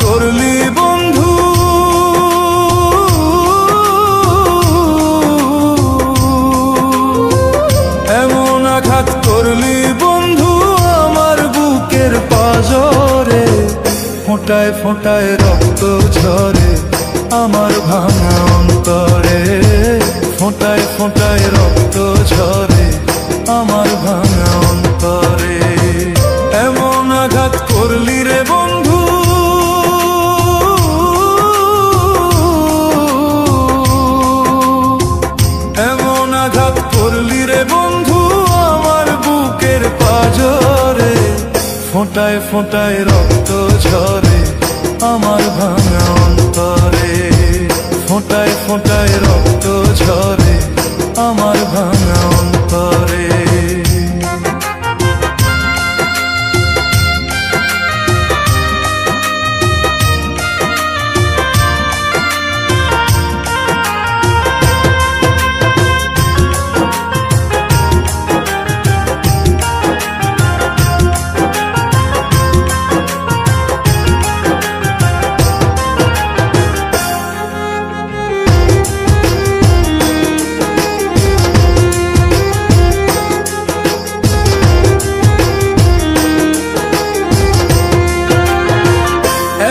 করলি বন্ধু, এমন আঘাত করলি বন্ধু আমার বুকের পাঁজরে। ফোঁটায় ফোঁটায় রক্ত ঝরে আমার ভাঙা অন্তরে, ফোঁটায় ফোঁটায় রক্ত ঝরে আমার ভাঙা অন্তরে। এমন আঘাত করলি রে বন্ধু, এমন আঘাত করলি রে বন্ধু আমার বুকের পাঁজরে। ফোঁটায় ফোঁটায় রক্ত ঝরে আমার ভাঙা অন্তরে, ফোঁটায় ফোঁটায় রক্ত ঝরে আমার ভাঙা অন্তরে।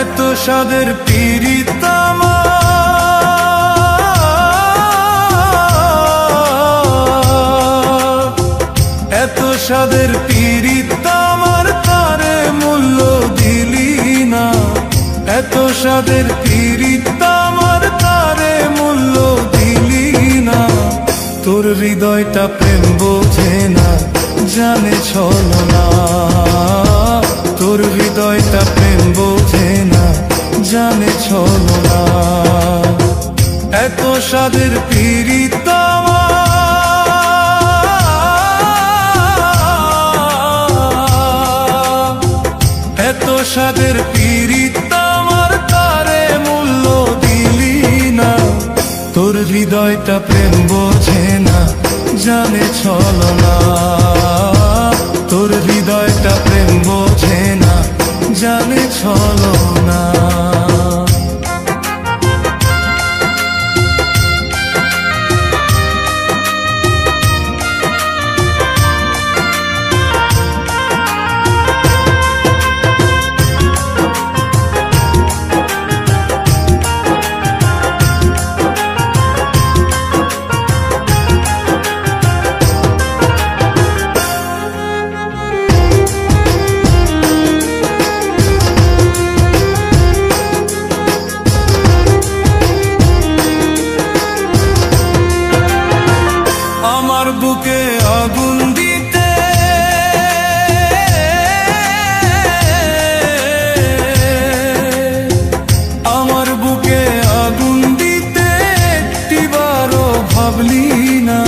এত সাদের পীড়িত আমার, এত সাদের পীড়িত আমার তারে মূল্য দিলি না। এত সাদের পীড়িত আমার তারে মূল্য দিলি না। তোর হৃদয়টা প্রেম বোঝে না, জানে ছলনা। তোর হৃদয়টা প্রেম বোঝে না, জানে ছলনা। এত সাদের পীড়িত আমার, এত সাদের পীড়িত আমার তারে মূল্য দিলি না। তোর হৃদয়টা প্রেম বোঝে না, জানে ছলনা। তোর হৃদয়টা প্রেম বোঝে না, জানে ছলনা। আমার বুকে আগুন দিতে, আমার বুকে আগুন দিতে একটিবারও ভাবলি না।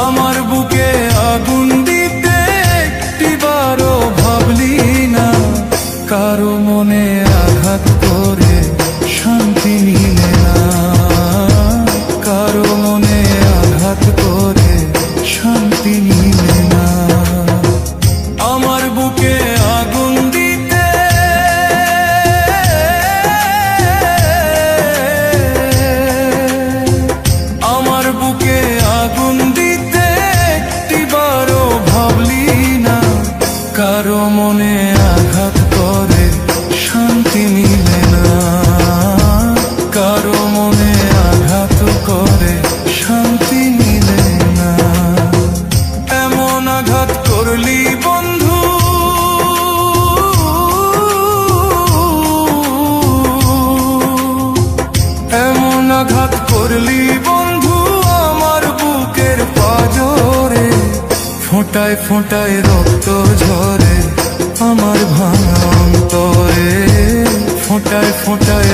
আমার বুকে আগুন দিতে একটিবারও ভাবলি না। কারো মনে আঘাত করে শান্তি নিলে না, কারো মনে আঘাত করে শান্তি নিলে না। আমার বুকে আগুন দিতে, আমার বুকে আগুন দিতে একটিবারও ভাবলি না। কারো মনে আঘাত করে শান্তি নিলে না, কারো মনে আঘাত করে শান্তি নিলে না। এমন আঘাত করলি বন্ধু, এমন আঘাত করলি বন্ধু আমার বুকের পাঁজরে। ফোঁটায় ফোঁটায় রক্ত ঝরে আমার ভাঙা অন্তরে, ফোঁটায় ফোঁটায়